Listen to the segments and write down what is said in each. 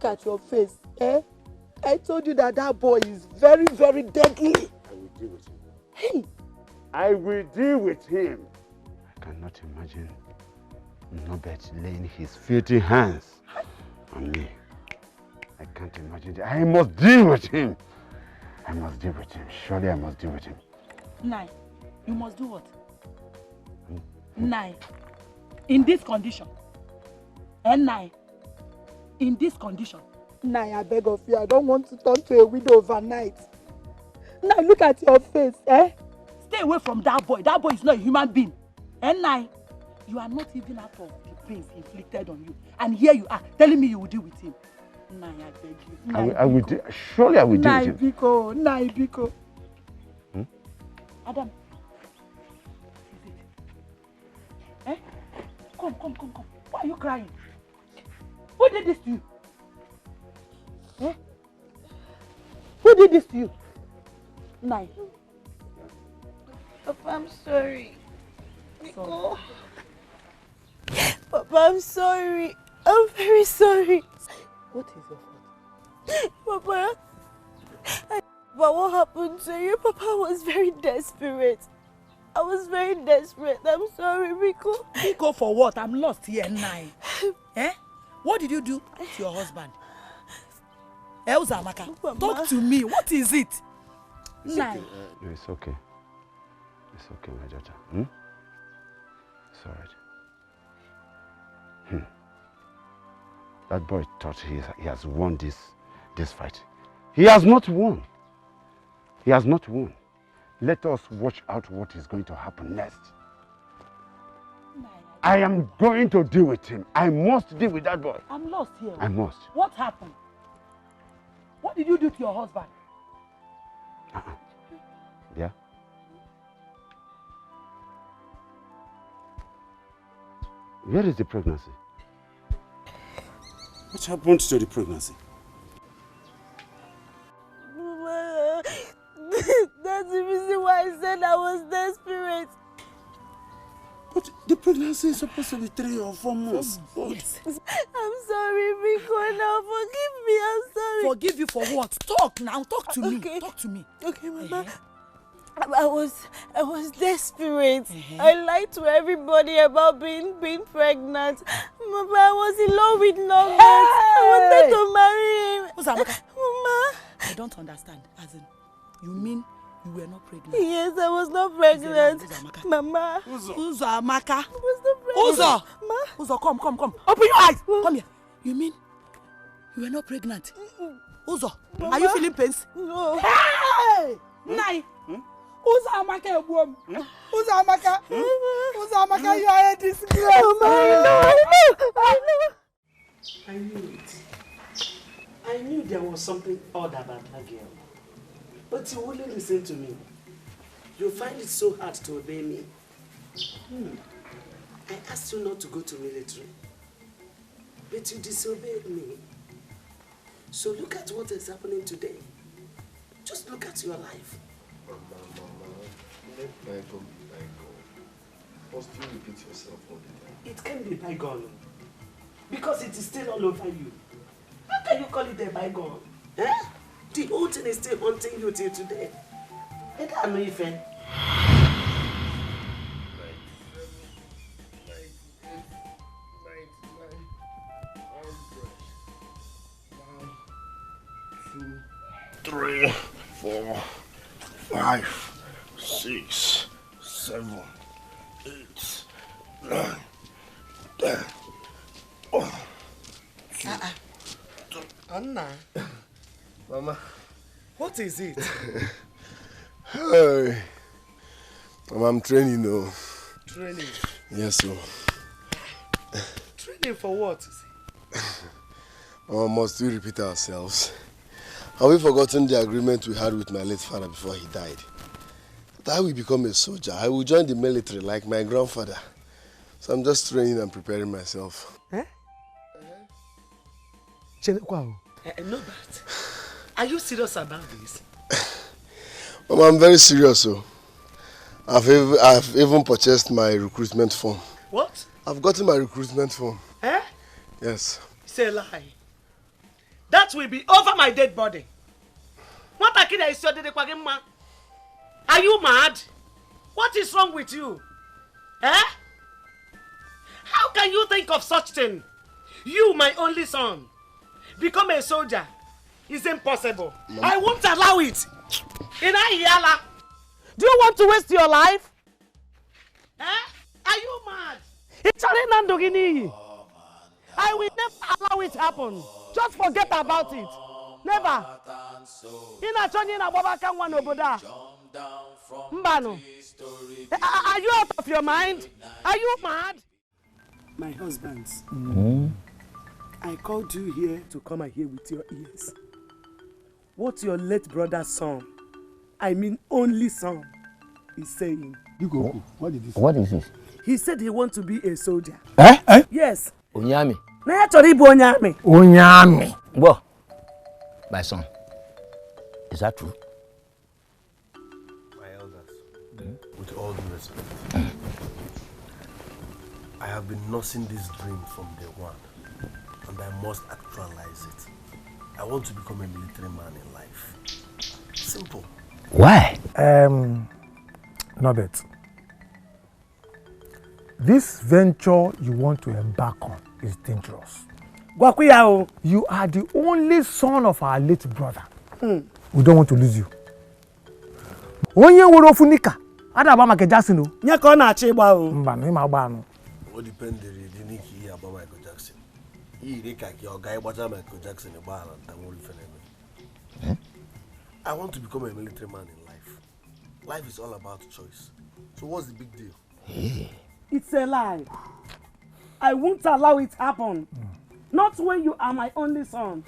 Look at your face, eh? I told you that that boy is very, very deadly. I will deal with him. Hey! I will deal with him. I cannot imagine Nobet laying his filthy hands on me. I can't imagine that. I must deal with him. I must deal with him. Surely I must deal with him. Nai, you must do what? Nai, in this condition. And Nai, in this condition. Nai, I beg of you, I don't want to turn to a widow overnight. Nai, look at your face, eh? Stay away from that boy. That boy is not a human being. And Nai, you are not even out of the pains inflicted on you. And here you are, telling me you will deal with him. Nai, I beg you. Nai, I will deal. Surely I will deal with him. Biko, Nai, Biko. Adam. Eh? Come. Why are you crying? Who did this to you? Eh? Who did this to you? Nai. Papa, I'm sorry. Nico. Papa, I'm sorry. I'm very sorry. What is your fault? Papa, but what happened to you? Papa was very desperate. I was very desperate. I'm sorry, Rico. Rico for what? I'm lost here, Nai. Eh? What did you do to your husband? Elsa Amaka, talk to me. What is it? Nai. No, it's okay. It's okay, my daughter. It's all right. That boy thought he has won this fight. He has not won. He has not won. Let us watch out what is going to happen next. I am going to deal with him. I must deal with that boy. I'm lost here. I must. What happened? What did you do to your husband? Yeah? Where is the pregnancy? What happened to the pregnancy? Mama, that's the reason why I said I was desperate. But the pregnancy is supposed to be 3 or 4 months. Yes. I'm sorry, Rico. Now forgive me. I'm sorry. Forgive you for what? Talk now. Talk to me. Talk to me. Okay, Mama. I was desperate. I lied to everybody about being pregnant. Mama, I was in love with Nobet. I wanted to marry him. Uzamaka. Mama. I don't understand. As in, you mean you were not pregnant? Yes, I was not pregnant. Mama. Uzamaka. I was not pregnant. Uzo, come. Open your eyes. Come here. You mean you were not pregnant? Uzo, are you feeling pains? No. Hey! Nai. Uzamaka, Uzamaka, you are a disgrace. I know. I knew it. I knew there was something odd about that girl. But you wouldn't listen to me. You find it so hard to obey me. I asked you not to go to military. But you disobeyed me. So look at what is happening today. Just look at your life. Mama, let bygone be bygone. Must you repeat yourself all the time? It can't be bygone. Because it is still all over you. How can you call it a bygone? Eh? The whole thing is still haunting you till today. I don't know if Three, 4, 5, 6, 7, 8, 9, 10. Anna. Mama. What is it? Hey. Mama, I'm training though. Training? Yes, sir. Training for what? Mama, must we repeat ourselves? Have we forgotten the agreement we had with my late father before he died? That I will become a soldier. I will join the military like my grandfather. So I'm just training and preparing myself. Eh? No, but are you serious about this? Mama, I'm very serious, so I've even purchased my recruitment form. What? I've gotten my recruitment form. Eh? Yes. It's a lie. That will be over my dead body. What is your Are you mad? What is wrong with you? Eh? How can you think of such thing? You, my only son, become a soldier. It's impossible. I won't allow it. Ini Edo, do you want to waste your life? Eh? Are you mad? I will never allow it happen. Just forget about it. Never. Mbano. Are you out of your mind? Are you mad? My husbands, I called you here to come and hear with your ears what your late brother's son, I mean only son, is saying. You go. What is this? What is this? He said he wants to be a soldier. Eh? Yes. Onyami. Onyami. Well, my son, is that true? My elders, with all due respect, I have been nursing this dream from day one, and I must actualize it. I want to become a military man in life. Simple. Why? Norbert, this venture you want to embark on is dangerous. You are the only son of our late brother. We don't want to lose you. Onye woro funika, ada ba Michael Jackson o. Nya ka na achi gba o. Mba no ma gba no. What depend the Niki here about Michael Jackson. He dey kaki your guy gbaja Michael Jackson e gba and won fene. I want to become a military man in life. Life is all about choice. So what's the big deal? Hey. It's a lie. I won't allow it happen. Not when you are my only son.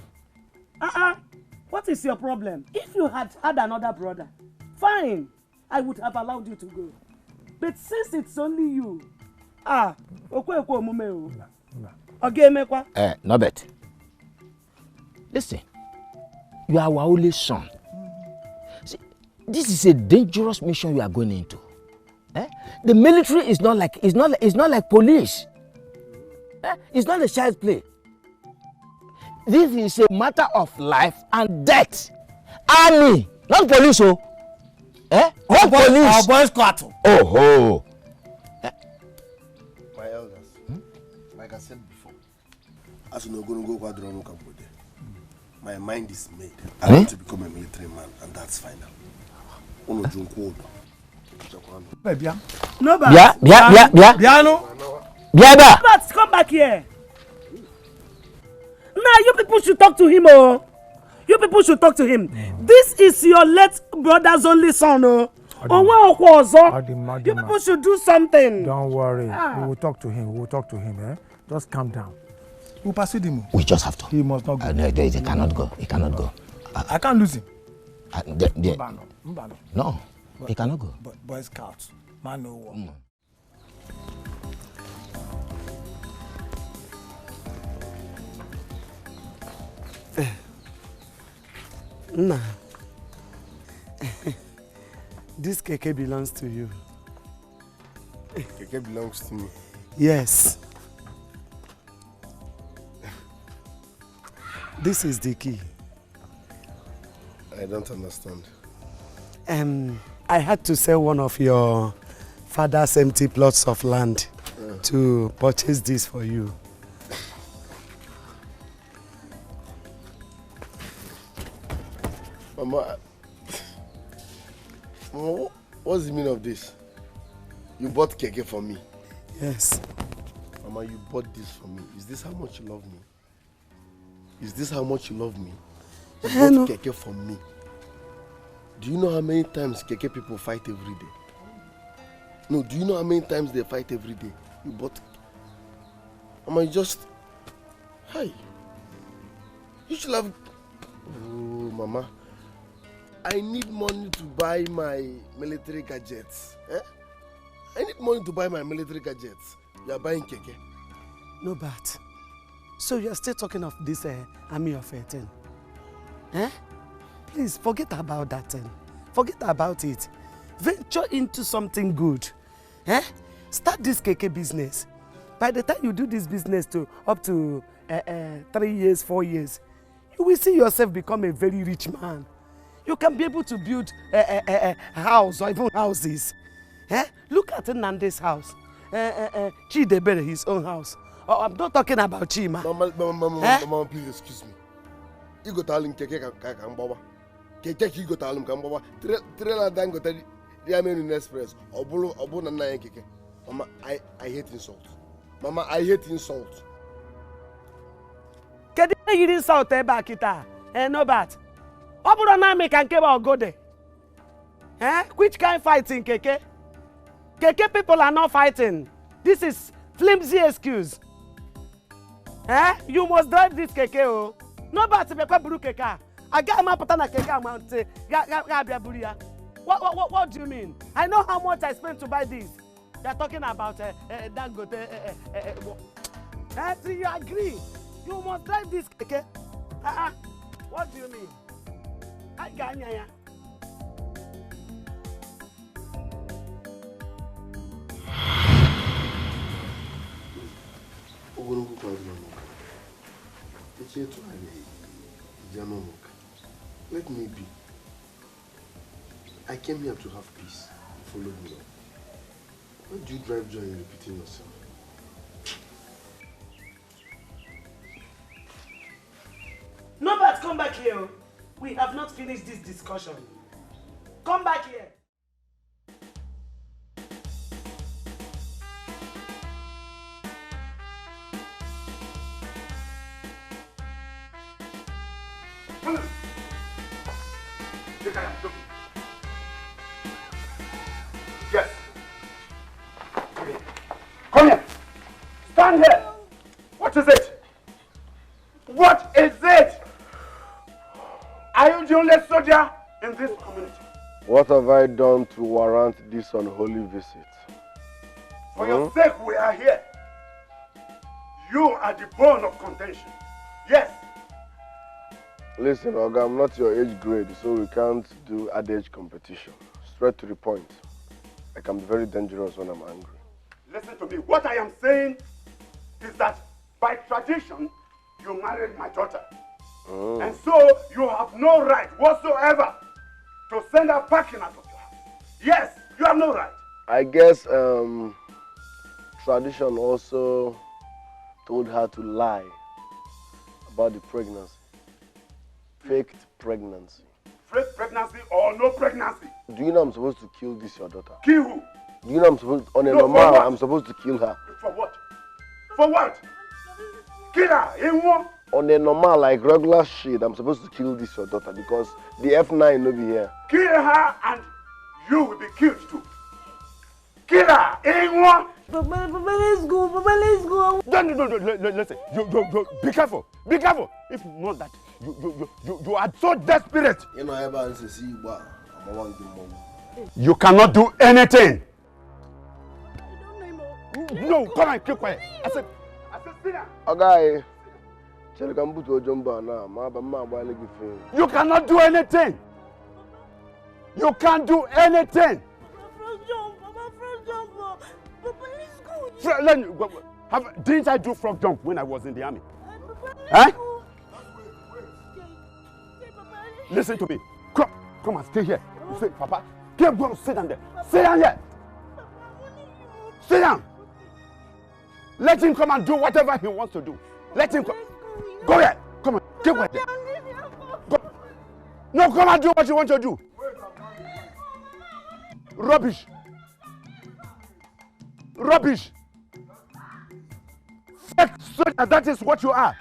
What is your problem? If you had another brother, fine, I would have allowed you to go. But since it's only you, Norbert, listen, you are our only son. See, this is a dangerous mission you are going into. The military is not like police. It's not a child's play. This is a matter of life and death. Army, not police, oh. Not police. Our boys cattle. Oh. My elders, like I said before, as you know, going to go quadron Cambodia. My mind is made. I want to become a military man, and that's final. Ono junko. No, but come back here. Now you people should talk to him, oh. You people should talk to him. This is your late brother's only son, oh. You people should do something. Don't worry. We will talk to him. Just calm down. We'll pursue him. We just have to. He must not go. No, he cannot go. He cannot go. I can't lose him. No, he cannot go. But Boy Scouts, man, no one. Nah. This keke belongs to you. Keke belongs to me. Yes. This is the key. I don't understand. I had to sell one of your father's empty plots of land to purchase this for you. Mama, what's the meaning of this? You bought keke for me? Yes. Mama, you bought this for me. Is this how much you love me? Is this how much you love me? You bought keke for me. Do you know how many times keke people fight every day? No, do you know how many times they fight every day? You bought... Mama, you just... Hi. You should have... Oh, Mama. I need money to buy my military gadgets. I need money to buy my military gadgets. You are buying keke. No, but... So you are still talking of this army of 18? Please, forget about that thing. Forget about it. Venture into something good. Start this keke business. By the time you do this business to up to 3 years, 4 years, you will see yourself become a very rich man. You can be able to build a house or even houses. Look at Nande's house. Chidebere, his own house. Oh, I'm not talking about Chima. Mama, please excuse me. You go tell him keke kambawa. Keke you go tell him kambawa. Trailer dan go tell the American Express. Obo na keke. Mama, I hate insult. Mama, I hate insult. Kede you insult back kita? No bad. Obo na make and keba go there. Which kind fighting keke? Keke people are not fighting. This is flimsy excuse. You must drive this keke oh. No bad to be buru keke. I got my patana keke amount. What do you mean? I know how much I spent to buy this. You're talking about Dangote. Do you agree? You must drive this keke. What do you mean? I got ya. Let me be. I came here to have peace. Follow me. Why do you drive joy in repeating yourself? No, but come back here. We have not finished this discussion. Come back here. Yes. Come here. Stand here. What is it? What is it? Are you the only soldier in this community? What have I done to warrant this unholy visit? For your sake, we are here. You are the bone of contention. Yes. Listen, Oga, I'm not your age grade, so we can't do ad-age competition. Straight to the point. I can be very dangerous when I'm angry. Listen to me. What I am saying is that by tradition, you married my daughter. And so you have no right whatsoever to send her packing out of your house. Yes, you have no right. I guess tradition also told her to lie about the pregnancy. Faked pregnancy. Fake pregnancy or no pregnancy? Do you know I'm supposed to kill this your daughter? Kill who? Do you know I'm supposed normal I'm supposed to kill her? For what? For what? Kill her in one? On a normal, like regular shit, I'm supposed to kill this your daughter because the F9 will be here. Kill her and you will be killed too. Kill her in one? Papa, let's go. Papa, let's go. No, listen. You, be careful. Be careful. If not that, you are so desperate. You know, you cannot do anything. No, come on, keep quiet. I said, sit down. Okay. You cannot do anything. You can't do anything. Didn't I do frog jump when I was in the army? Huh? Listen to me. Come and stay here. You say, Papa, keep going to sit down there. Sit down here. Sit down. Let him come and do whatever he wants to do. Let him come. Go here. Come on. Keep right there. Go. No, come and do what you want to do. Rubbish. Rubbish. Fake soldier, that is what you are.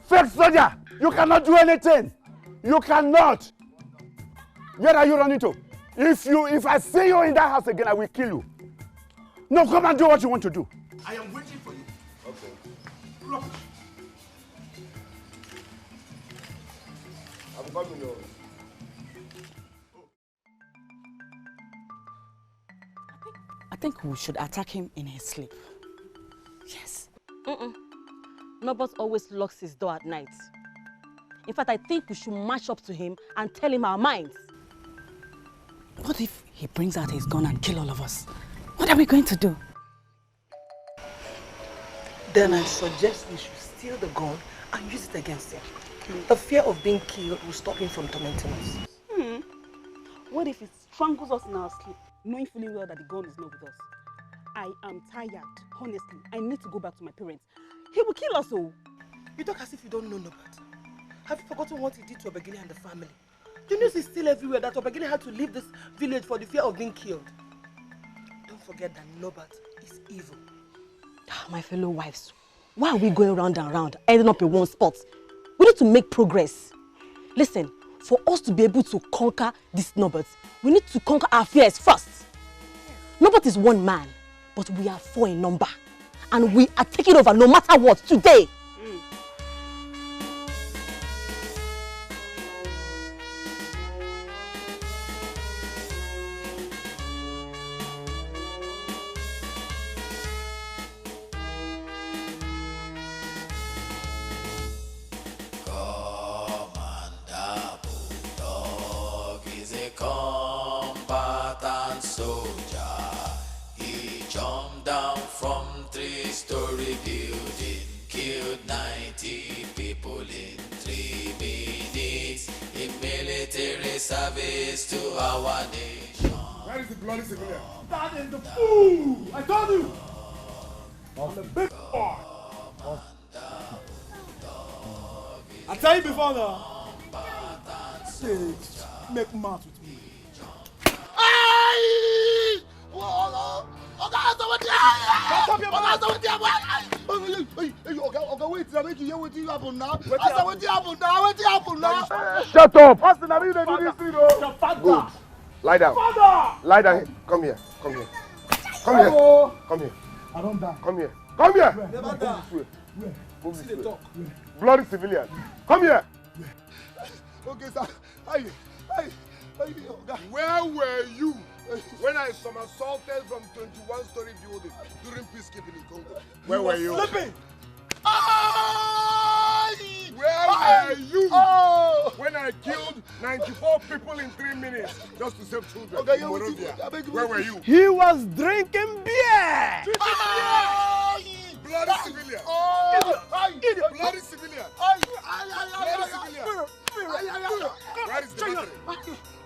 Fake soldier. You cannot do anything. You cannot. Where are you running to? If I see you in that house again, I will kill you. No, come and do what you want to do. I am waiting for you. Okay. Rubbish. I'm coming over. I think we should attack him in his sleep. Yes. Norbert always locks his door at night. In fact, I think we should march up to him and tell him our minds. What if he brings out his gun and kill all of us? What are we going to do? Then I suggest we should steal the gun and use it against him. thinking the fear of being killed will stop him from tormenting us? What if it strangles us in our sleep, knowing fully well that the gun is not with us? I am tired, honestly. I need to go back to my parents. He will kill us all. You talk as if you don't know Nobat. Have you forgotten what he did to Obegile and the family? The news is still everywhere that Obegile had to leave this village for the fear of being killed. Don't forget that Nobat is evil. My fellow wives, why are we going round and round, ending up in one spot? We need to make progress. Listen, for us to be able to conquer this Nobat, we need to conquer our fears first. Nobat is one man, but we are 4 in number. And we are taking over no matter what today. Service to our nation. Where is the bloody civilian? That is the fool! I told you! On the big boy! I tell you before now. Make mouth with me. Aye! Wait, wait, you what happen now? What happen now? Shut up! Austin, I mean, they do this thing, oh. Good. Lie down. Father! Lie down. Come here. Come here. Come here. Come here. I don't die. Come here. Come here. Never die. Move this way. Bloody civilian. Come here. Okay, sir. Where were you when I somersaulted from 21-story building during peacekeeping in Congo? Where were you? Sleeping. Where were you when I killed 94 people in 3 minutes just to save children in Morovia? Where were you? He was drinking beer. Bloody civilian. Bloody civilian. Bloody civilian. Where is the battery?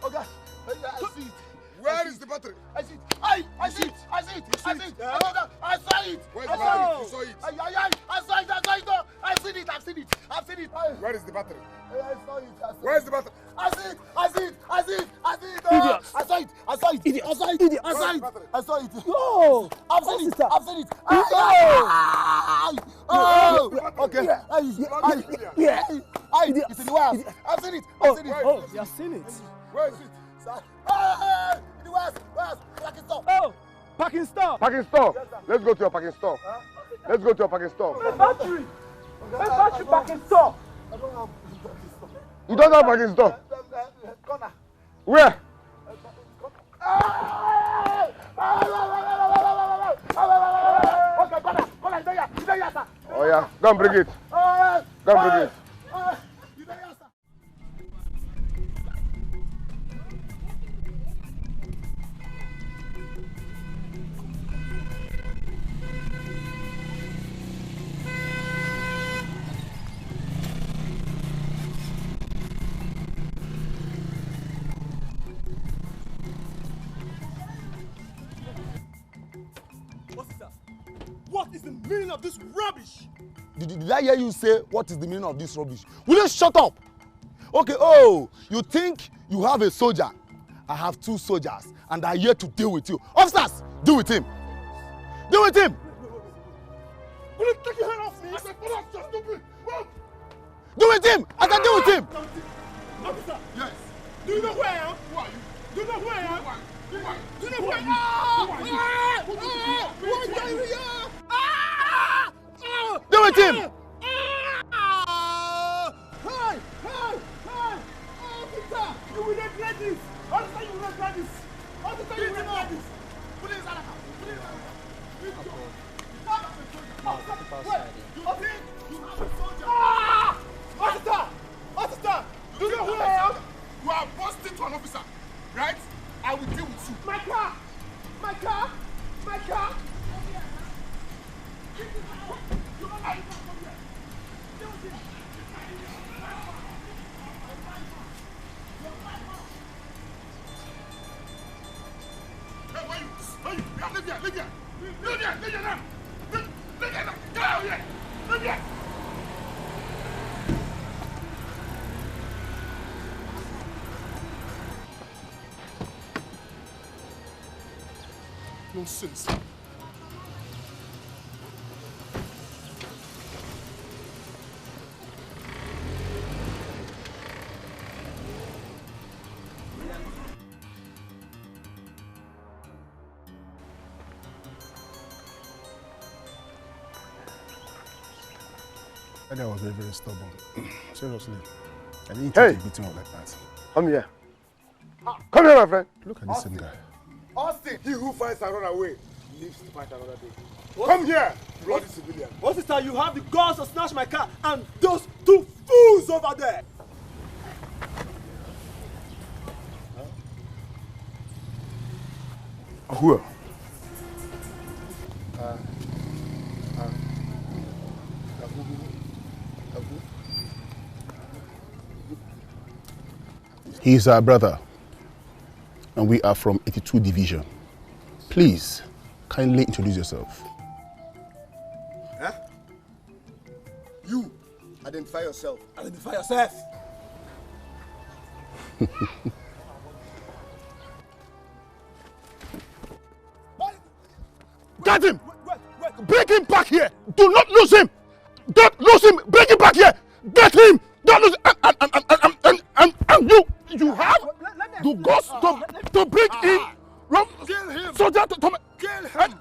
Okay. I see it. Where is the battery? I see it. I see it. I see it. I see it. I saw it. Where's the battery? You saw it. I saw it. I've seen it. I've seen it. I've seen it. Where is the battery? I saw it. Where's the battery? I see it. I see it. I see it. I see it. Idiot. I saw it. I saw it. Idiot. I saw it. Idiot. I saw it. I saw it. No. I've seen it. I've seen it. Okay. Yeah. It's in the west. I've seen it. I've seen it. Oh, you have seen it. Where is it? In the west. Parking store. Oh, parking store. Parking store. Let's go to your parking store. Let's go to your parking store. My battery parking store. I don't have parking store. You don't have parking store? Corner. Where? Okay, corner. Oh yeah, go and bring it. Go and bring it. What is the meaning of this rubbish? Did I hear you say, what is the meaning of this rubbish? Will you shut up? Okay, you think you have a soldier? I have 2 soldiers, and I'm here to deal with you. Officers, deal with him. Deal with him. Will you take your hand off me? I said, stupid. Deal with him. I can deal with him. Officer. Yes. Do you know who I am? Who are you? Do you know who I am? Do you know who I am? Deal with him. Hey! Officer! You will regret this! Officer, you will regret this! Officer, you will regret this! Police, Officer! Do you know who I am? You are busting to an officer, right? I will deal with you. My car! Nonsense. That guy was very, very stubborn. Seriously. I didn't take a beating up like that. Come here. Come here, my friend. Look at this same guy. Austin, he who fights and run away lives to fight another day. Come here, bloody civilian. What sister, you have the guns to snatch my car and those two fools over there. Who? He's our brother, and we are from 82 Division. Please, kindly introduce yourself. Huh? You, identify yourself. Identify yourself. Get him! Bring him back here! Do not lose him! Don't lose him! Bring him back here! Get him! Don't lose him! And you have the guts to bring in soldier to kill him!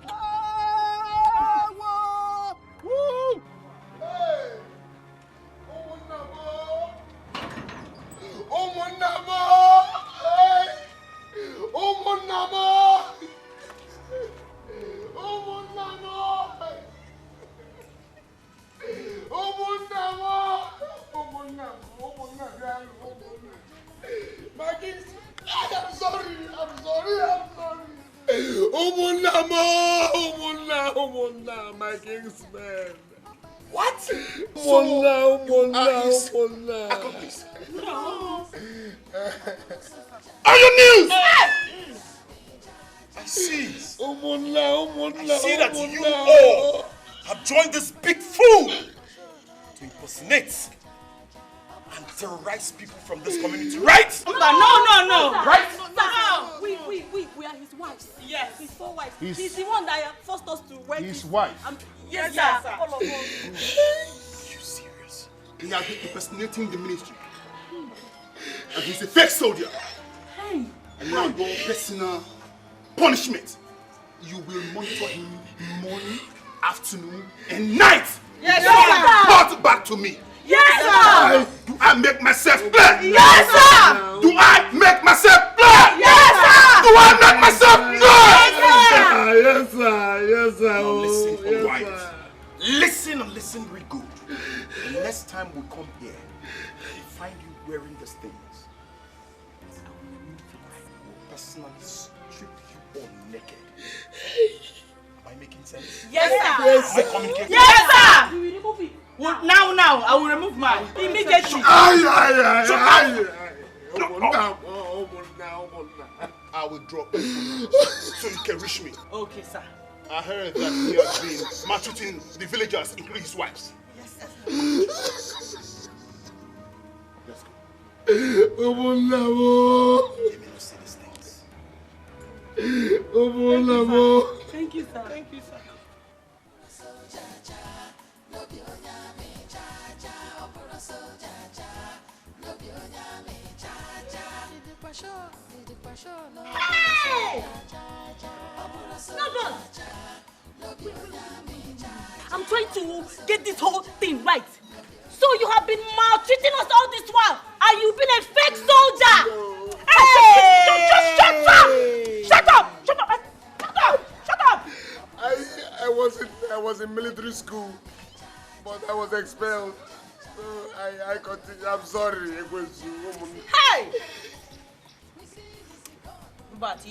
Omunna, my kingsman. What? Omunna. Accomplice. No. Are you news? I see. Omunna. I see that you all have joined this big fool to impersonate and terrorize people from this community, right? No. Right? No. We are his wives. Yes. His 4 wives. He's the one that forced us to work. His wife. Yes, sir. All of us. Are you serious? He has been impersonating the ministry. And he's a fake soldier. Hey. And now your personal punishment. You will monitor him morning, afternoon, and night. Yes, sir. Report back to me. Yes, sir. Do I make myself clear? Yes, sir. Do I make myself clear? Yes, sir. Do I make myself clear? Yes, sir. Now listen, alright. Listen and listen very good. The next time we come here, we find you wearing these things. I will personally strip you all naked. Am I making sense? Yes, sir. Am I communicating? Yes, sir. We will remove it. Now, I will remove mine immediately. I will drop you so you can reach me. Okay, sir. I heard that he has been maltreating the villagers, including his wives. Yes, sir. Let's go. Let me not see these things. Thank you, sir. Thank you, sir. Hey! No. I'm trying to get this whole thing right. So you have been maltreating us all this while, and you've been a fake soldier. Hey! Just shut up! I was in military school, but I was expelled. So I continue. I'm sorry. Hey! But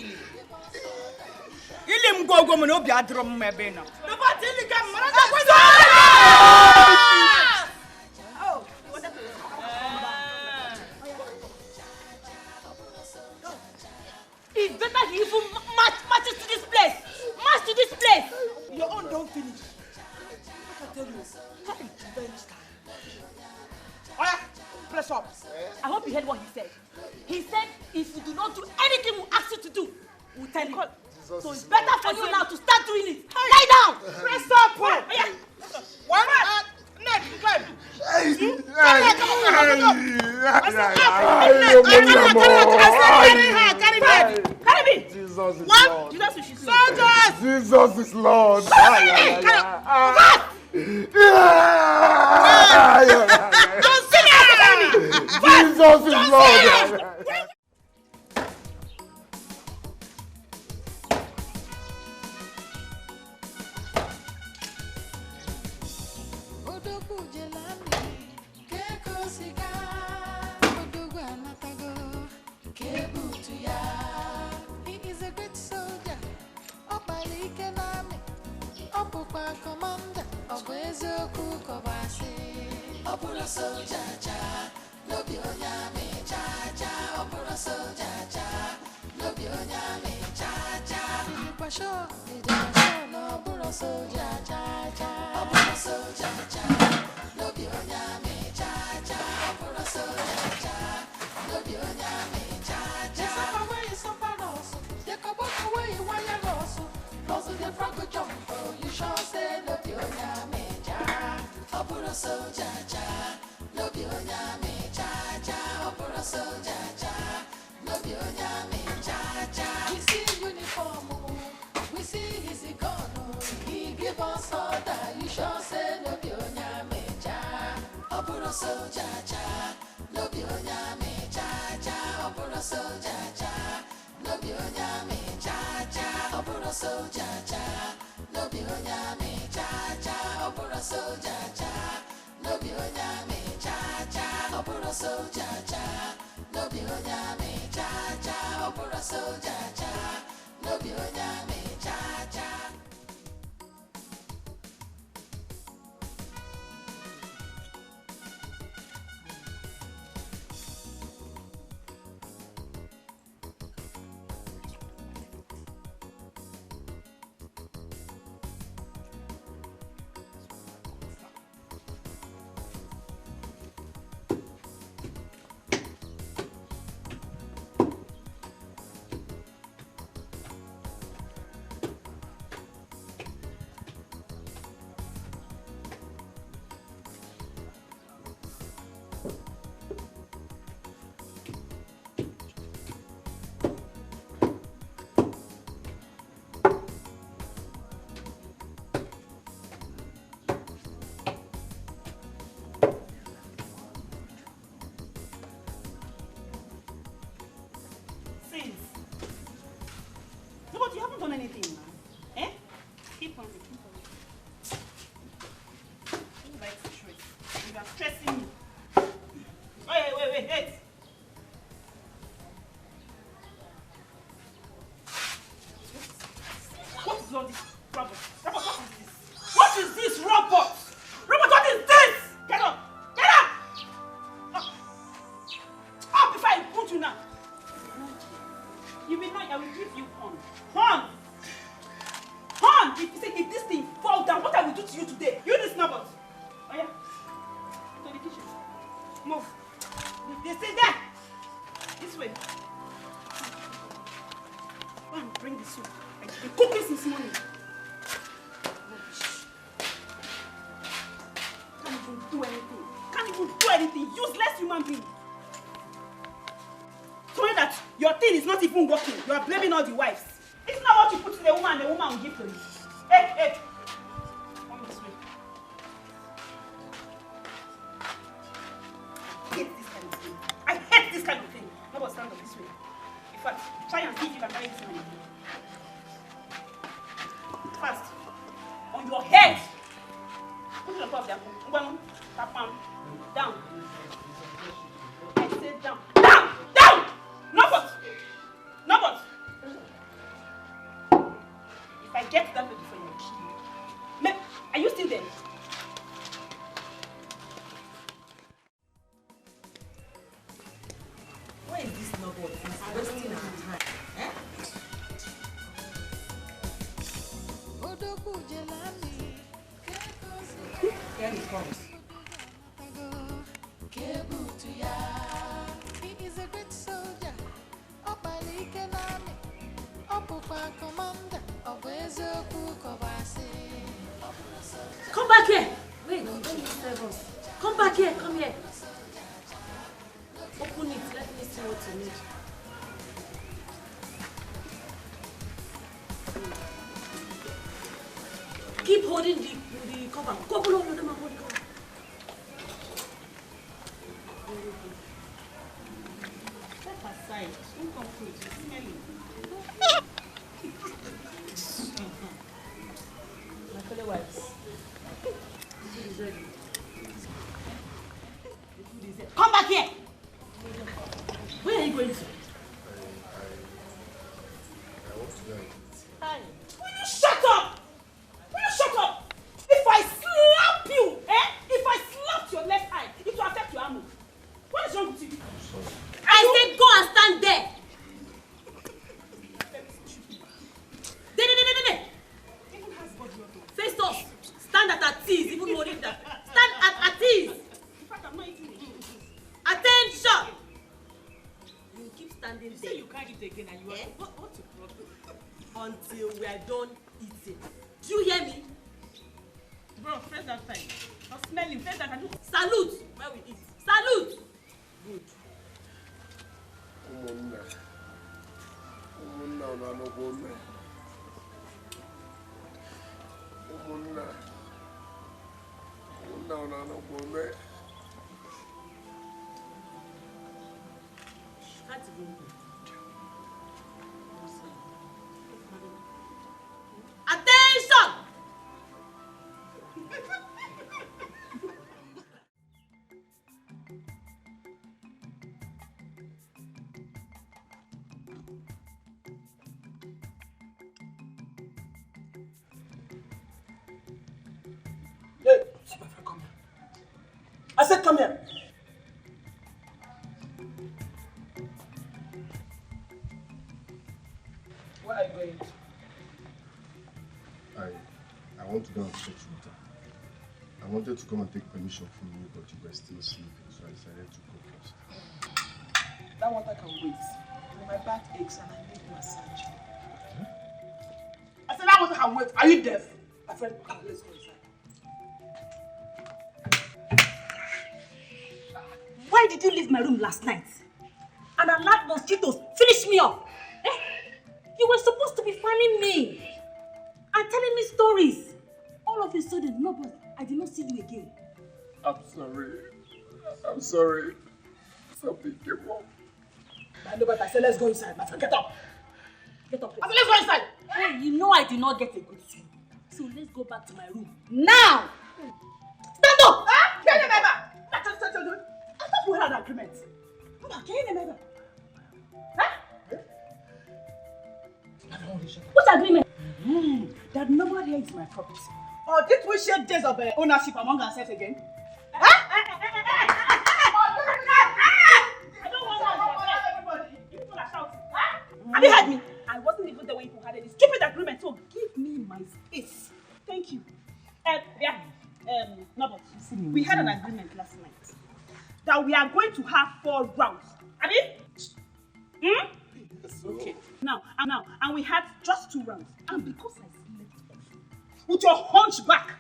Ili mgogo mo no bi adro mo ebe no. No but Ili ga mo na kwa Oh, what that? It's better he even marches to this place. March you heard what he said? He said, if you do not do anything we ask you to do, we'll tell you. So it's better for you now to start doing it. Lie down! Press up! One, next, climb. Carry me! Jesus is One, Lord. soldiers! Jesus is Lord. Don't sit down! Jesus is Lord. done anything now. Eh? Keep on it, keep on it. You like stress. You are stressing me. Wait. What is all this? Robert, what is this? What is this, Robert? Robert, what is this? Get up! Get up! Up before I put you now. You will not, I will give you horn. Horn! If this thing falls down, what I will do to you today? You this number. Oh yeah. To the kitchen. Move. They stay there. This way. Go and bring the soup. I've been cooking since morning. Can't even do anything. Useless human being. So that your thing is not even working. You are blaming all the wives. It's not what you put to the woman will give to you. Hey. Come this way. I hate this kind of thing. Nobody stand up this way. In fact, try and see if you can carry this one. Fast. On your head. Put it on top of the apple. Tap on. Down. I said down. Down! Nobody! If I get that way before you kill you. Are you still there? Why is this nobody? It's wasting our time. Here he comes. Come back here. Wait, don't disturb us. Come back here. Come here. Open it. Let me see what you need. Keep holding the cover. Couple of them are holding the cover. Step aside. Don't come close. It's smelling. My fellow wives. Come back here. Where are you going to? I want to go. Hi. Will you shut up? Will you shut up? If I slap you, if I slap your left eye, it will affect your arm. What is wrong with you? I'm sorry. I said go and stand there. Face us. Stand at ease, even holding that. Stand at ease. In fact, I'm not eating it. Attention. You keep standing there. You say you can't eat again and you are what's your problem? Until we are done eating. Do you hear me? Bro, face that side. I'm smelling. Face that side. Salute. Where we eat. Salute. Good. Can't even go. Attention! Hey, come here. I said come here. Where are you going to? I want to go and fetch water. I wanted to come and take permission from you, but you were still sleeping, so I decided to go first. That water can wait. My back aches and I need massage. I said that water can wait. Are you deaf? My friend, come, let's go inside. Why did you leave my room last night? And allowed mosquitoes finish me up? You were supposed to be fanning me and telling me stories. All of a sudden, no, but I did not see you again. I'm sorry. Something came up. I know, but I said let's go inside. My friend, get up. Get up. I said let's go inside. Hey, you know I did not get a good sleep. So let's go back to my room. Now! Stand up! Can you remember? I thought we had an agreement. Can you remember? What agreement? That nobody here is my property. Or did we share days of ownership among ourselves again? I don't want everybody. You people are shouting. Have you heard me? I wasn't even the way you had any stupid agreement, so give me my space. Thank you. No, but we had an agreement last night that we are going to have 4 rounds. Abi? Okay. Now, and we had just 2 rounds. And because I slept off with your hunchback,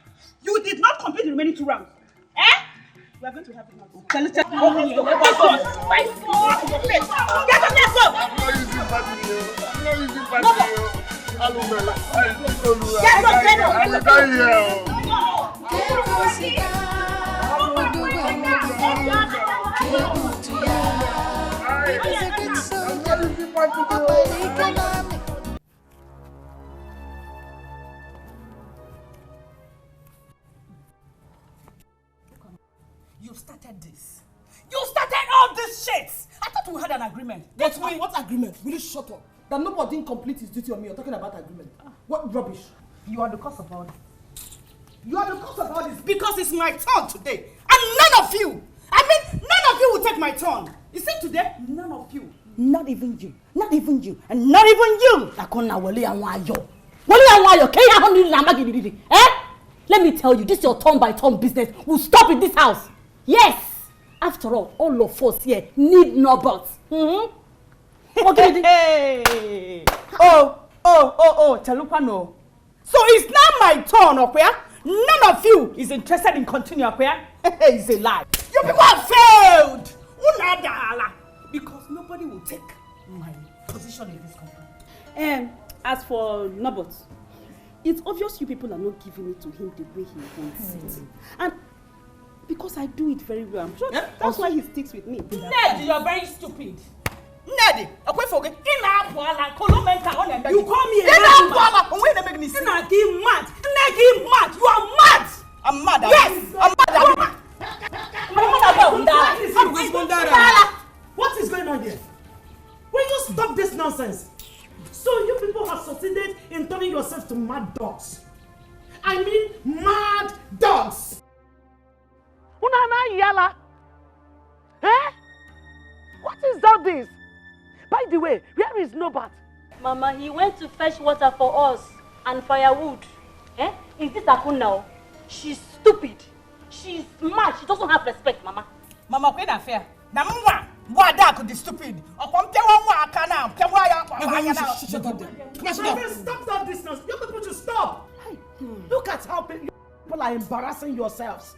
you did not complete the remaining 2 rounds. We are going to have it now. Tell it. Get up, let's go. I'm not using Patio. You started this. You started all this shit. I thought we had an agreement. What agreement? Will you shut up? That nobody didn't complete his duty on me. You're talking about agreement. What rubbish? You are the cause of all this. You are the cause of all this because it's my turn today. And none of you, none of you will take my turn. You see today, none of you. Not even you. Not even you. And not even you. Let me tell you, this your turn by turn business will stop in this house. Yes. After all of us here need no buts. Okay. Oh, Oh, Chalupano. So it's now my turn, okay? None of you is interested in continuing, okay? It's a lie. You people have failed! Because nobody will take my position in this company. As for Nobot, it's obvious you people are not giving it to him the way he wants it. And because I do it very well, I'm sure that's why he sticks with me. Ned, you're very stupid. Ned, okay, forget. You call me a mad. You are mad. I'm mad. Yes, I'm mad. What is going on here? Will you stop this nonsense? So you people have succeeded in turning yourselves to mad dogs. I mean mad dogs. Unana yala. Eh? What is all this? By the way, where is Nobat? Mama, he went to fetch water for us and firewood. Eh? Is this Akun now? She's stupid. She's mad. She doesn't have respect, Mama. Mama, queen affair. Namwa, wada could be stupid. Stop that distance. You people should stop. Look at how people are embarrassing yourselves.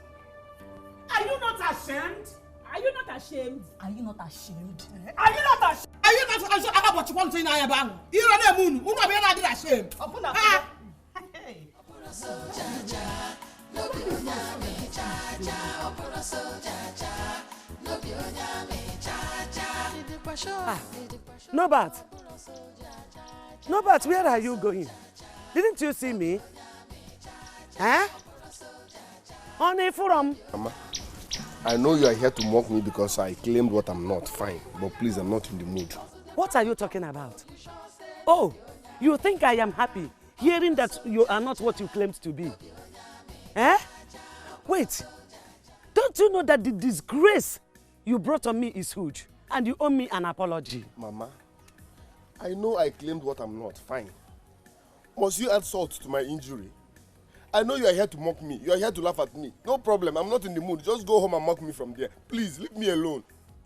Are you not ashamed? Are you not ashamed? Are you not ashamed? Are you not ashamed? Are you not ashamed? I have what you want to in Ayabang. You're not a moon. Who are you not ashamed? Nobat, where are you going? Didn't you see me? Huh? Honey, from Mama, I know you are here to mock me because I claimed what I'm not. Fine, but please, I'm not in the mood. What are you talking about? Oh, you think I am happy hearing that you are not what you claimed to be? Eh? Wait, don't you know that the disgrace you brought on me is huge and you owe me an apology? Mama, I know I claimed what I'm not. Fine. Must you add salt to my injury? I know you are here to mock me. You are here to laugh at me. No problem. I'm not in the mood. Just go home and mock me from there. Please, leave me alone.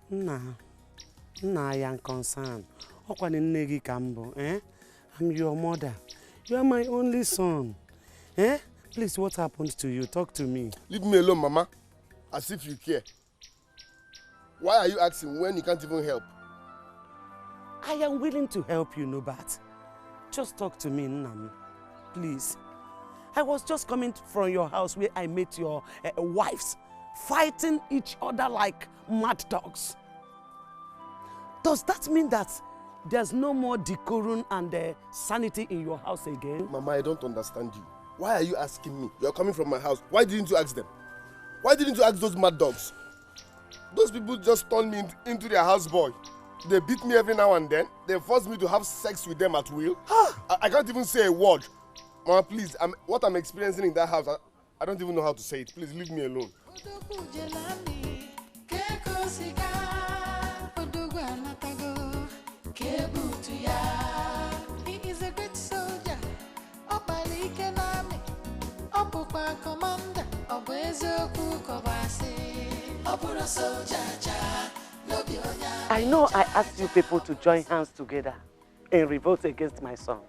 Nah, I am concerned. Eh? I'm your mother. You are my only son. Eh? Please, what happened to you? Talk to me. Leave me alone, Mama. As if you care. Why are you asking when you can't even help? I am willing to help you, Nobat. Just talk to me, Nnam. Please. I was just coming from your house where I met your wives fighting each other like mad dogs. Does that mean that there's no more decorum and sanity in your house again? Mama, I don't understand you. Why are you asking me? You're coming from my house. Why didn't you ask them? Why didn't you ask those mad dogs? Those people just turned me into their houseboy. They beat me every now and then. They forced me to have sex with them at will. I can't even say a word. Mama, please, what I'm experiencing in that house, I don't even know how to say it. Please leave me alone. He is a great soldier. I know I asked you people to join hands together in revolt against my son.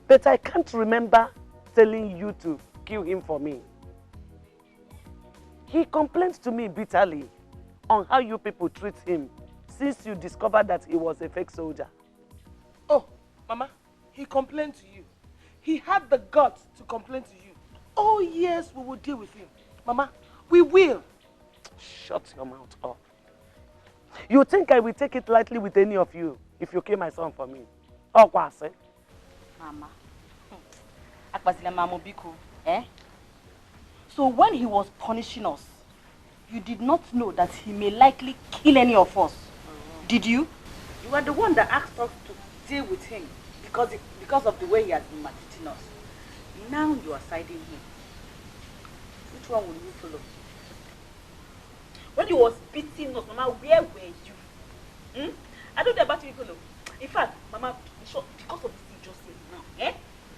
But I can't remember telling you to kill him for me. He complained to me bitterly on how you people treat him since you discovered that he was a fake soldier. Oh, Mama, he complained to you. He had the guts to complain to you. Oh yes, we will deal with him. Mama, we will. Shut your mouth up. You think I will take it lightly with any of you if you kill my son for me? Oh, Kwase. Mama. Eh? So when he was punishing us, you did not know that he may likely kill any of us. Did you? You are the one that asked us to deal with him because of the way he has been maltreating us. Now you are siding him. Which one will you follow? When he was beating us, Mama, where were you? I don't know about you follow. In fact, Mama, because of this thing just said now,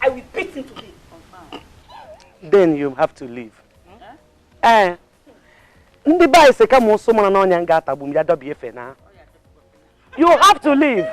I will beat him today. Then you have to leave. You have to leave.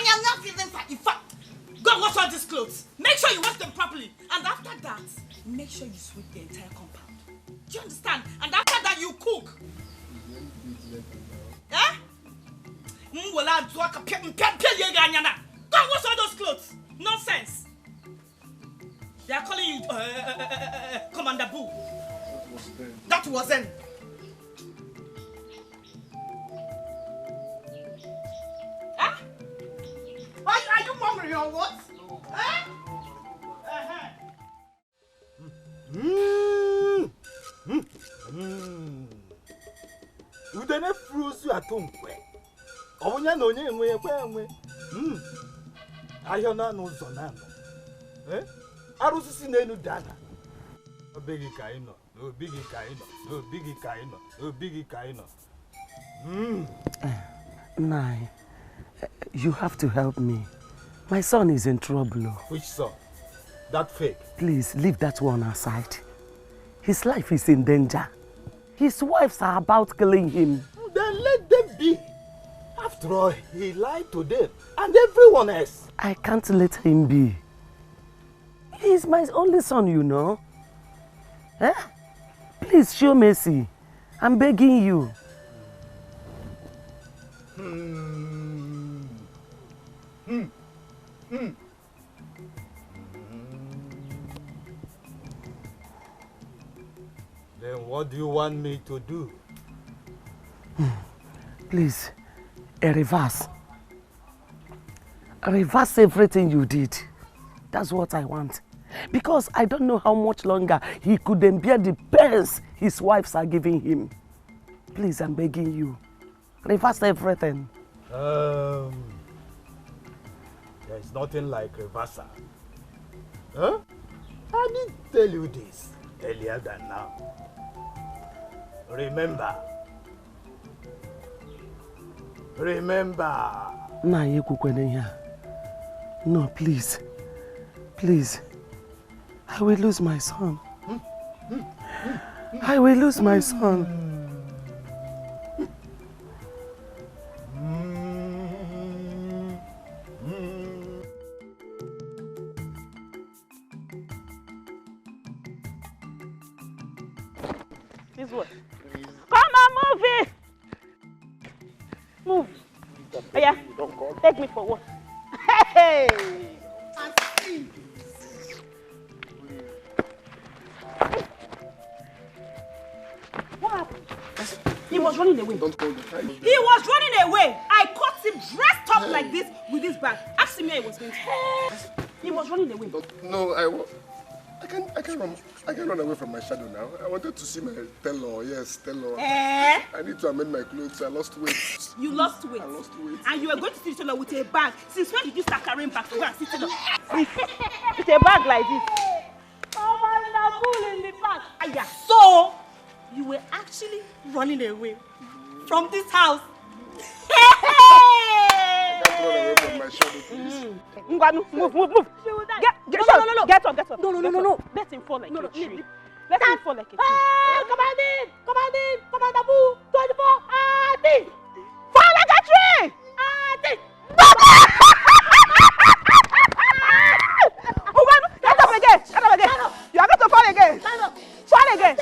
am not feeling fine. In fact, go and wash all these clothes. Make sure you wash them properly. And after that, make sure you sweep the entire compound. Do you understand? And after that, you cook. Eh? Go and wash all those clothes. Nonsense. They are calling you Commander Boo. That was then. Huh? Why are you murmuring or what? Huh? You don't fruits you at home. Oh, no, I don't know Zonano. Eh? I was seeing no dana. No biggie kaino, no biggie kaino, no biggie kaino, no biggie kaino. Nai, you have to help me. My son is in trouble. Which son? That fake? Please, leave that one aside. His life is in danger. His wives are about killing him. Then let them be. After all, he lied to them and everyone else. I can't let him be. He's my only son, you know. Eh? Please show mercy. I'm begging you. Then what do you want me to do? Please, a reverse. Reverse everything you did. That's what I want. Because I don't know how much longer he could bear the pains his wives are giving him. Please, I'm begging you. Reverse everything. There's nothing like reversal. Huh? I didn't tell you this earlier than now. Remember. No, please. Please. I will lose my son. I will lose my son. This way. Come on, move it. Move. Oh, yeah. Take me for what? Hey! What happened? He was running away. Don't call the time. He was running away. I caught him dressed up like this with his bag. Ask me how he was going to. He was running away. No, I can't run away from my shadow now. I wanted to see my tailor. Yes, tailor. Eh? I need to amend my clothes. I lost weight. You lost weight? I lost weight. And you were going to see the tailor with a bag. Since when did you start carrying bags to go and sit down? With a bag like this. Oh, I'm not fooling the bag. So, you were actually running away from this house. I can't run away from my shadow, please. Move. Get up. No. Let him fall like a tree. Let him fall like a tree. Commander Boo, 24, fall like a tree! Get up again! You are going to fall again! Fall again!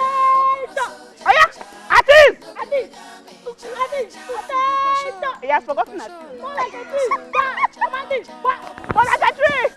Oh yeah! Atis! He has forgotten that. Fall like a tree! Fall like a tree!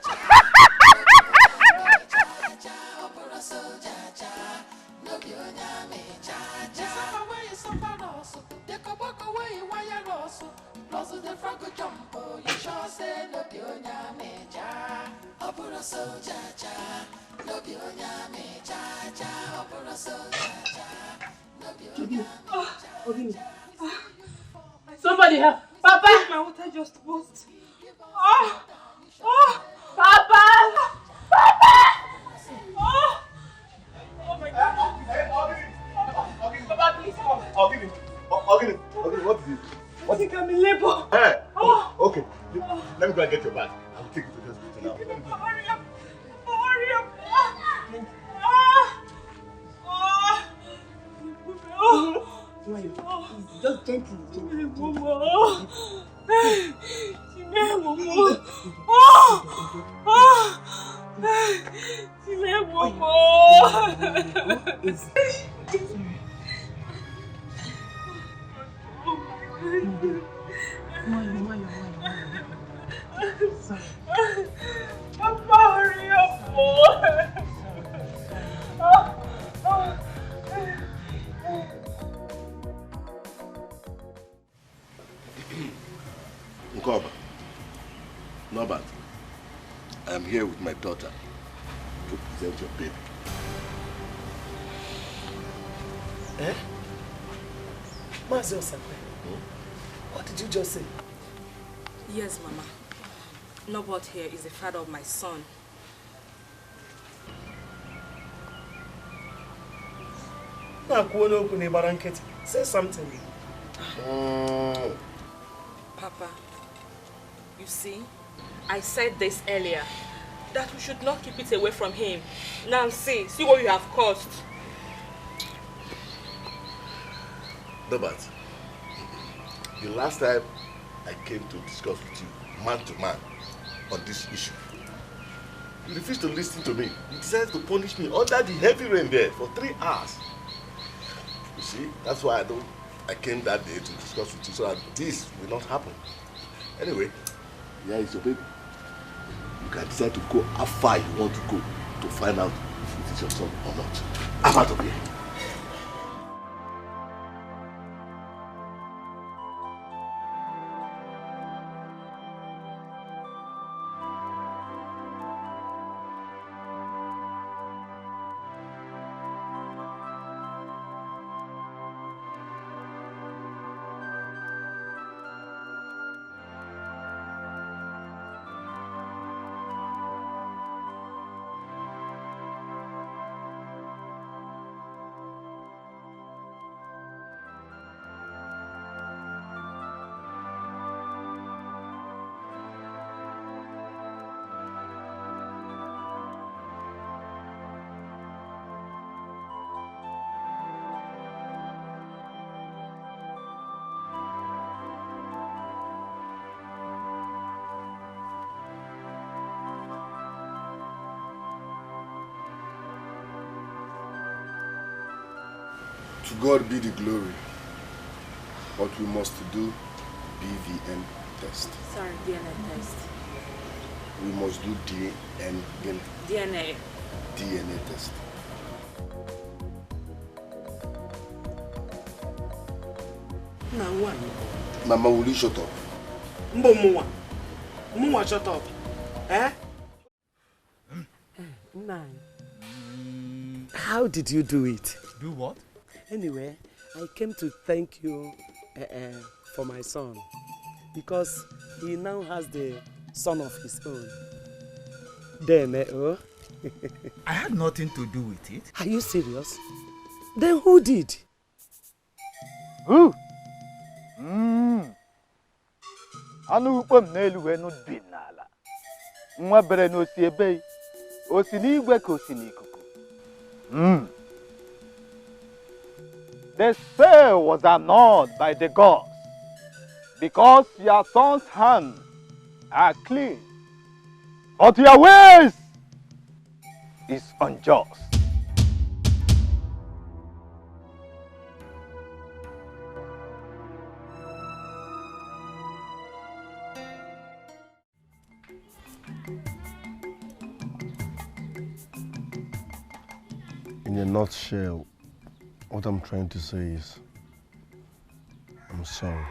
Somebody help! Papa! My water just burst. Oh! Papa! Oh! Oh my God! Papa, please come. I'll give him. What is it? I think I'm in labor. Hey! Oh! Okay. Let me go and get your bag. I will take you to the hospital now. Hurry up! Just gently. Nkoba, Norbert, I am here with my daughter to present your baby. Eh? Mazi Osape, what did you just say? Yes, Mama. Norbert here is the father of my son. Say something. Papa, you see, I said this earlier, that we should not keep it away from him. Now see what you have caused. Norbert, the last time I came to discuss with you, man to man, on this issue, you refused to listen to me. You decided to punish me under the heavy rain there for 3 hours. You see, that's why I came that day to discuss with you so that this will not happen. Anyway, here is your baby. You can decide to go how far you want to go to find out if it is your son or not. I'm out of here. To God be the glory. What we must do, BVN test. Sorry, DNA test. We must do DNA test. Mama, will you shut up? Mwa, shut up. Eh? How did you do it? Do what? Anyway, I came to thank you for my son because he now has the son of his own. I had nothing to do with it. Are you serious? Then who did? Who? Anu ukpom n'elu wee nu bi n'ala. Nwa bere n'osi ebe, osi n'igwe ka osi n'ikuku. The spell was annulled by the gods because your son's hands are clean, but your ways is unjust. In a nutshell, what I'm trying to say is, I'm sorry.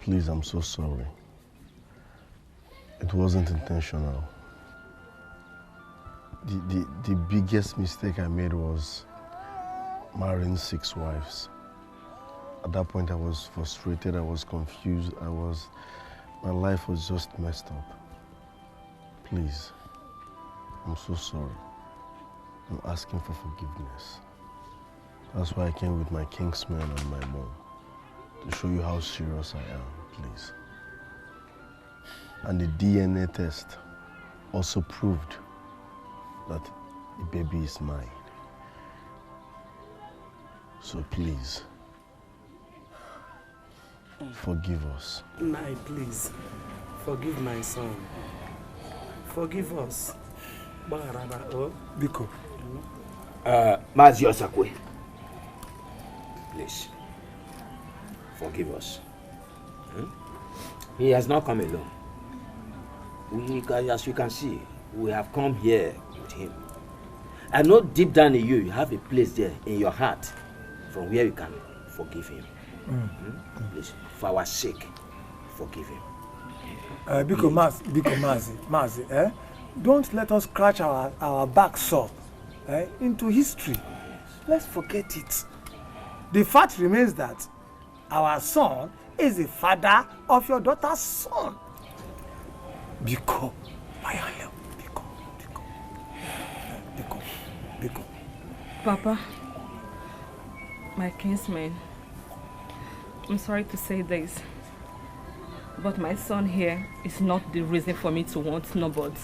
Please, I'm so sorry. It wasn't intentional. The biggest mistake I made was marrying 6 wives. At that point, I was frustrated, I was confused, my life was just messed up. Please, I'm so sorry. I'm asking for forgiveness. That's why I came with my kingsman and my mom, to show you how serious I am, please. And the DNA test also proved that the baby is mine. So please, Forgive us. Nai, please. Forgive my son. Forgive us. Biko. Mazi Osakwe. Please. Forgive us. He has not come alone. As you can see, we have come here with him. I know deep down in you have a place there in your heart from where you can forgive him. Please, for our sake, forgive him. Biko Mazi, don't let us scratch our back sore into history. Let's forget it. The fact remains that our son is the father of your daughter's son. Biko, Biko. Papa, my kinsman, I'm sorry to say this, but my son here is not the reason for me to want nobody.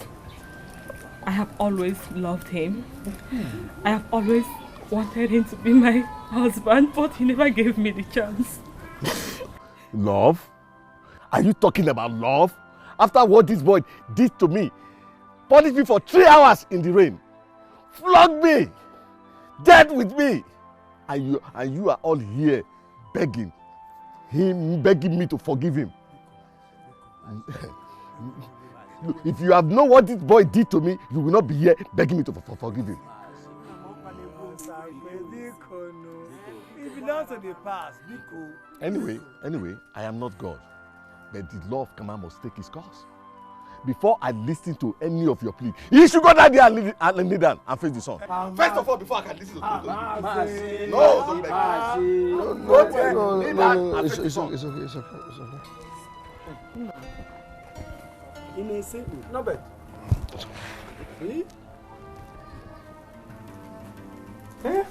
I have always loved him. I have always wanted him to be my husband, but he never gave me the chance. Love? Are you talking about love? After what this boy did to me, punished me for 3 hours in the rain, flogged me, dead with me, and you are all here begging me to forgive him. If you have known what this boy did to me, you will not be here begging me to forgive him. It belongs to the past, Biko. Anyway, I am not God. But the law of Kama must take its course. Before I listen to any of your plea, you should go down there and lay down and face the sun. First of all, before I can listen to you. No, don't beg. No. It's okay. No bed. Hey.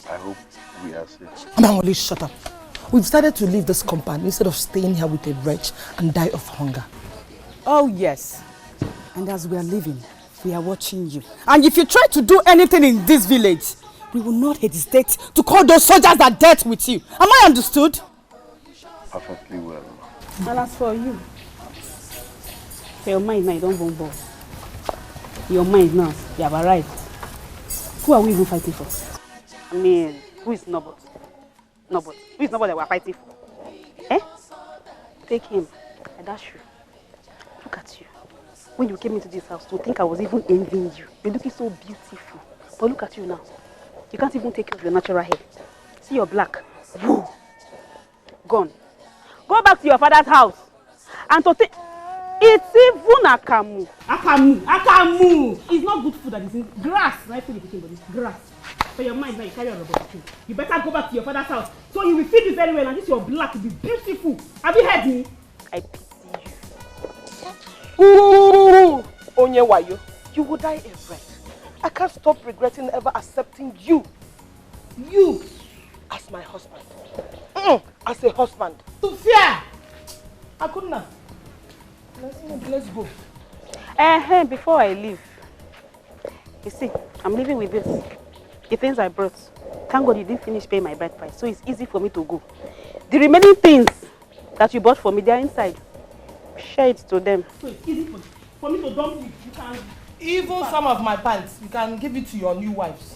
I hope we are safe. Mangoli, shut up. We've decided to leave this compound instead of staying here with a wretch and die of hunger. Oh, yes. And as we are leaving, we are watching you. And if you try to do anything in this village, we will not hesitate to call those soldiers that dealt with you. Am I understood? Perfectly well. And as for you, for your mind now, you don't bomb. Your mind now, you have arrived. Who are we even fighting for? I mean, who is nobody? Nobody. Who is nobody that we are fighting for? Eh? Take him. I dash you. Look at you. When you came into this house, you think I was even envying you. You're looking so beautiful. But look at you now. You can't even take care of your natural hair. See, you're black. Woo! Gone. Go back to your father's house. And to take... It's even akamu. Akamu! It's not good food that is in grass. Right? But it's grass. For your mind now, you carry on about you. You better go back to your father's house. So you will feed you very well and this your black will be beautiful. Have you heard me? I pity you. Ooh! Onye wayo, you will die a wretch. I can't stop regretting ever accepting you. You as my husband. As a husband. To fear! I couldn't have. Let's go. Before I leave, you see, I'm leaving with this. The things I brought. Thank God you didn't finish paying my bride price, so it's easy for me to go. The remaining things that you bought for me, they're inside. Share it to them. So it's easy for me to dump it. You can... Even some of my pants, you can give it to your new wives.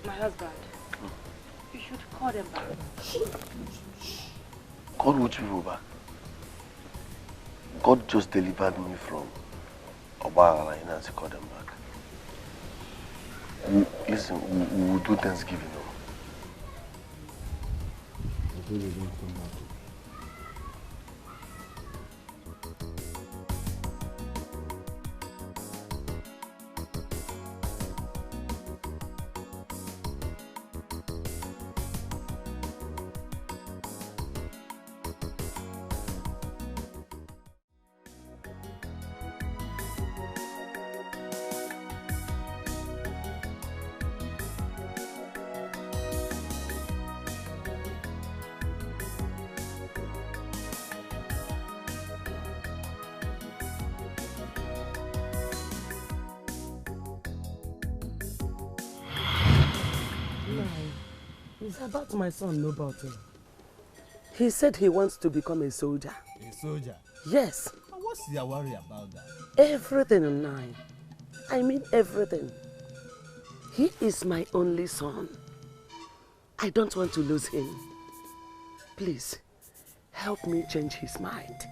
My husband, you should call them back. Call which people back? God just delivered me from Obara and Nancy called them back. Listen, we will do Thanksgiving. It's about my son, Nobody. He said he wants to become a soldier. A soldier? Yes. What's your worry about that? Everything, Nai. I mean everything. He is my only son. I don't want to lose him. Please, help me change his mind.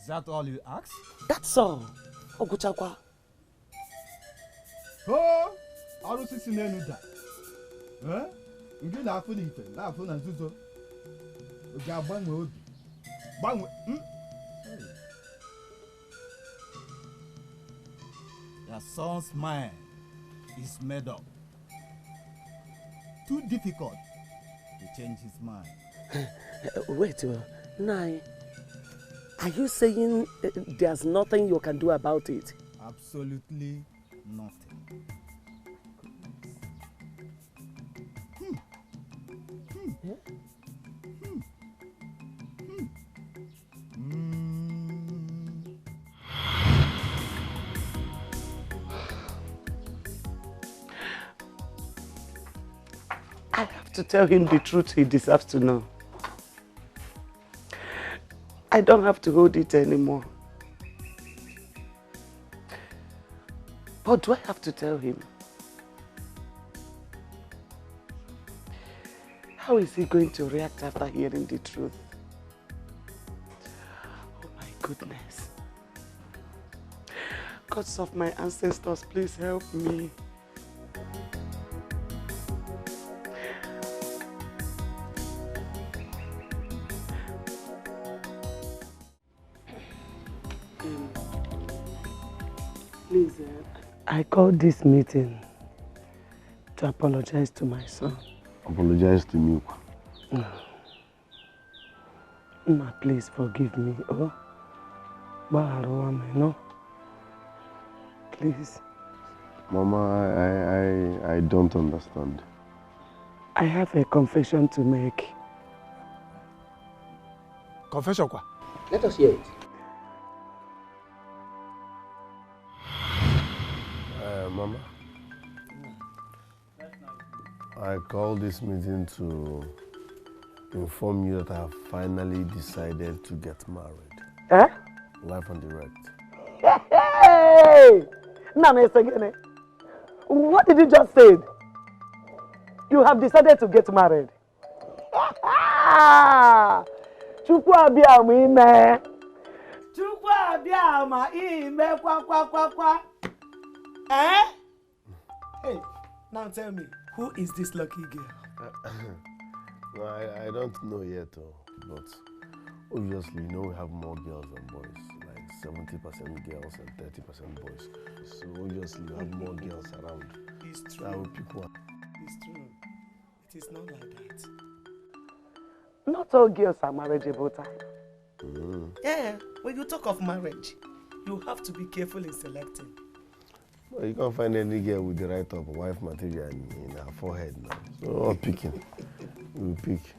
Is that all you ask? That's all. Oguchakwa. Oh, I don't see that. Huh? You get that food, that food and zuzo. You got bang. Your son's mind is made up. Too difficult to change his mind. Wait, Nai. Are you saying there's nothing you can do about it? Absolutely nothing. I have to tell him the truth he deserves to know. I don't have to hold it anymore. But do I have to tell him? How is he going to react after hearing the truth? Oh my goodness. Gods of my ancestors, please help me. Please, I called this meeting to apologize to my son. Apologize to me. Ma, please forgive me. Oh, no. Please. Mama, I don't understand. I have a confession to make. Confession quoi? Let us hear it. Mama, I called this meeting to inform you that I have finally decided to get married. Eh? Live on direct. Hey! Nana, what did you just say? You have decided to get married. Chukwu abịama ime. Chukwu abịama ime kwa. Eh? Hey, now tell me, who is this lucky girl? No, I don't know yet, but obviously, you know, we have more girls than boys, like 70% girls and 30% boys. So obviously, you have more girls around. It's true. That would pick one. It's true. It is not like that. Not all girls are marriageable type. Yeah, when you talk of marriage, you have to be careful in selecting. Well, you can't find any girl with the right type of wife material in her forehead now. So we're picking. We'll pick.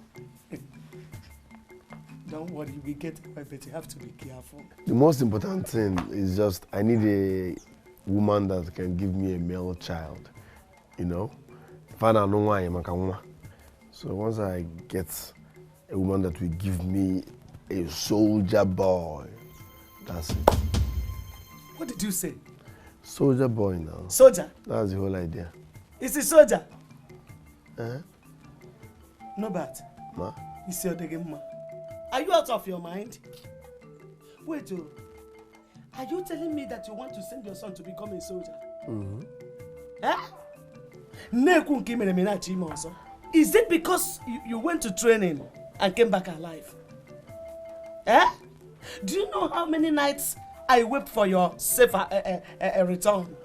Don't worry, we get it, but you have to be careful. The most important thing is just I need a woman that can give me a male child. You know? So once I get a woman that will give me a soldier boy, that's it. What did you say? Soldier boy now. Soldier? That's the whole idea. Is he soldier? Uh-huh. No bad. Ma? Are you out of your mind? Wait, are you telling me that you want to send your son to become a soldier? Is it because you went to training and came back alive? Do you know how many nights I wept for your safe return?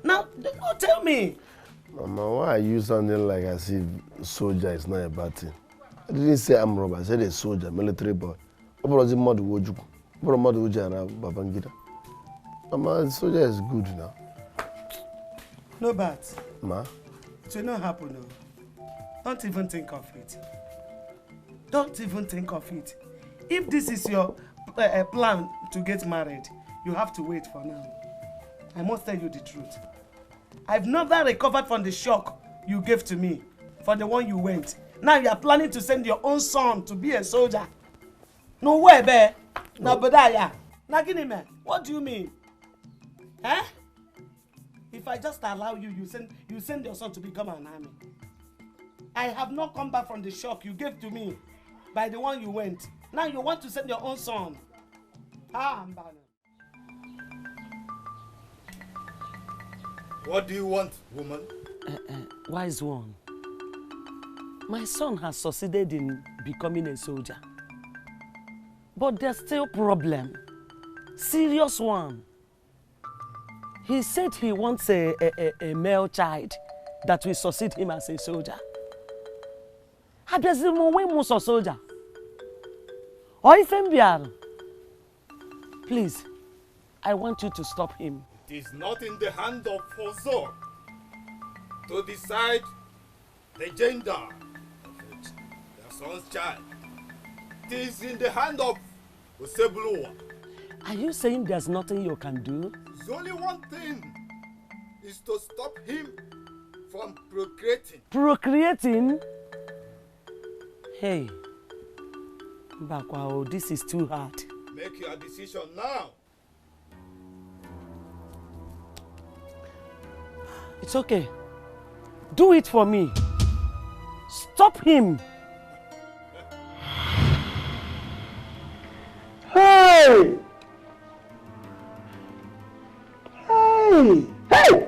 Now, don't tell me. Mama, why are you sounding like as if soldier is not a bad thing? I didn't say I'm robber, I said a soldier, military boy. What the mother would you? What mother would you Babangida? Mama, soldier is good now. No bad. Ma? It will not happen, no. Don't even think of it. Don't even think of it. If this is your plan to get married, you have to wait for now. I must tell you the truth. I've never recovered from the shock you gave to me for the one you went. Now you are planning to send your own son to be a soldier. No way, be. No, Badaya. Nagini, what do you mean? If I just allow you, you send your son to become an army. I have not come back from the shock you gave to me by the one you went. Now you want to send your own son. What do you want, woman? Wise one. My son has succeeded in becoming a soldier. But there's still a problem. Serious one. He said he wants a male child that will succeed him as a soldier. A soldier. Or if please, I want you to stop him. It is not in the hand of Fozor to decide the gender of their son's child. It is in the hand of Osebuluwa. Are you saying there's nothing you can do? There's only one thing, is to stop him from procreating. Procreating? Hey, Bakwao, this is too hard. Make your decision now. It's okay. Do it for me. Stop him. Hey! Hey! Hey!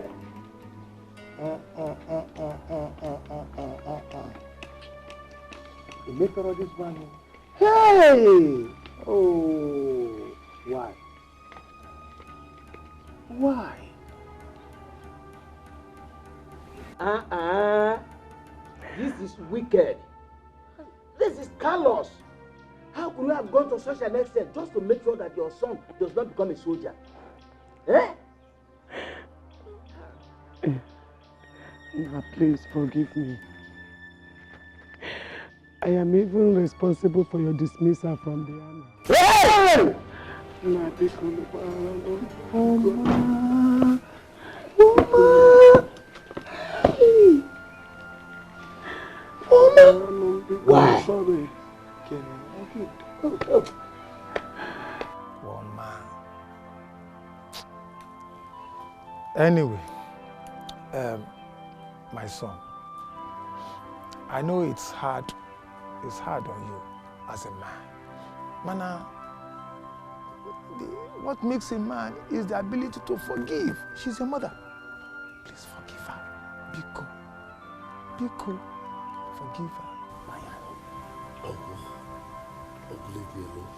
You make all this money. Hey! Oh, why? Why? This is wicked. This is callous. How could you have gone to such an extent just to make sure that your son does not become a soldier? Now, please forgive me. I am even responsible for your dismissal from the army. Hey! Why? Sorry. One man. Anyway, my son, I know it's hard on you as a man. Mana, what makes a man is the ability to forgive. She's your mother. Please forgive her. Biko. Biko. Forgive her. Leave me alone.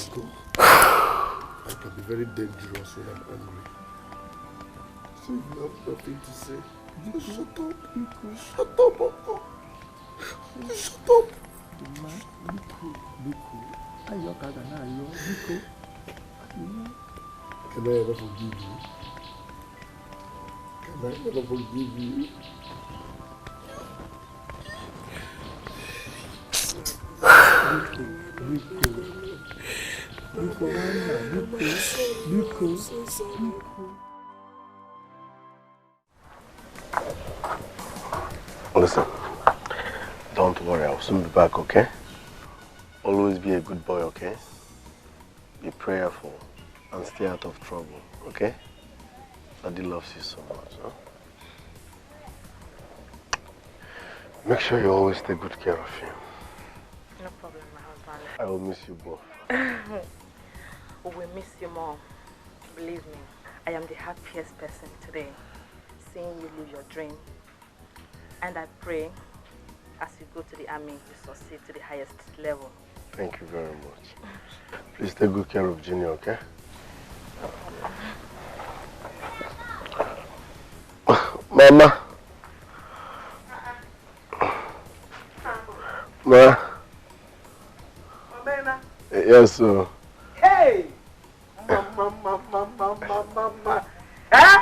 Uncle, I can be very dangerous when I'm angry. So you have nothing to say. Just shut up. Shut up, Uncle. Shut up. Can I ever forgive you? Can I ever forgive you? Listen, don't worry, I'll soon be back, okay? Always be a good boy, okay? Be prayerful and stay out of trouble, okay? Daddy loves you so much, huh? Make sure you always take good care of him. No problem, my husband. family. I will miss you both. We will miss you more. Believe me, I am the happiest person today, seeing you live your dream. And I pray, as you go to the army, you succeed to the highest level. Thank you very much. Please take good care of Junior, okay? Mama. Ma. Yes, sir. Hey! Mama. Eh?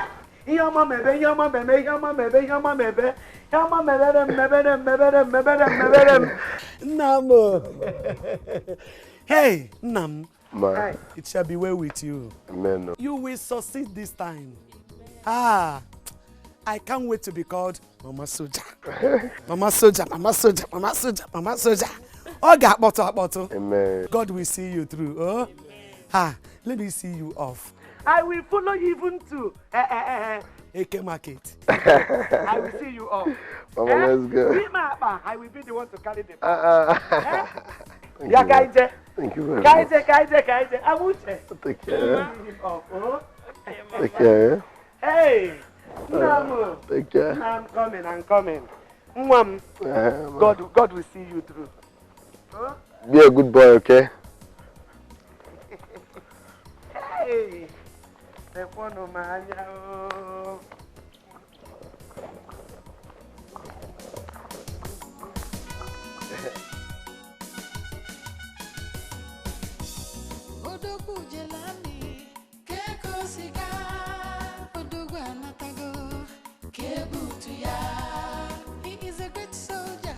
Yama mebe. Namo. Hey, Nam. Ma. It shall be well with you. Amen. You will succeed this time. I can't wait to be called Mama Soja. Mama Soja. Oga Boto. Amen. God will see you through. Oh? Let me see you off. I will follow you even to AK Market. I will see you off. Mama, let's go. I will be the one to carry the bag. Thank you very much. Kaije. I will take care. Take care. Hey. Take care. I'm coming. God will see you through. Huh? Be a good boy, okay? Hey. He is a great soldier.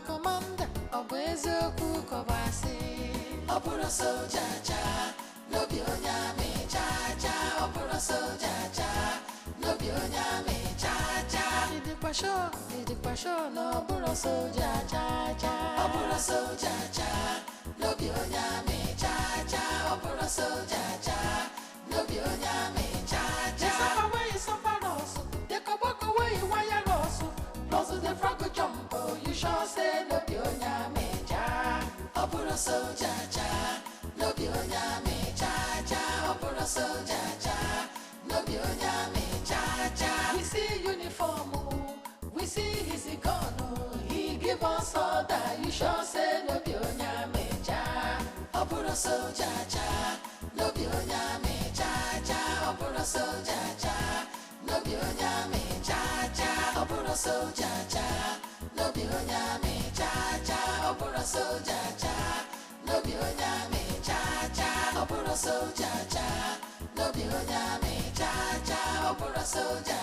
Commander, Obezoku Kobasi. Opura soldier, no bionyame cha. Opura soldier, no bionyame cha. Did the passion, no opura soldier cha. Opura soldier, no bionyame cha. Opura soldier, no bionyame cha. Suffer where you suffer also. They come back away wire also. Plus the frog jump, you sure say no bionyame cha. Opura soldier, no bionyame cha. Opura soldier, no bionyame cha. We see uniform, we see his gun. He give us order, you sure say no bionyame cha. Opura soldier, no bionyame cha. Opura soldier, no bionyame cha. Opura soldier, no bionyame cha. Opura soldier, no bionyame cha. Opura soldier, no bionyame cha. Opura soldier,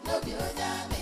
no bionyame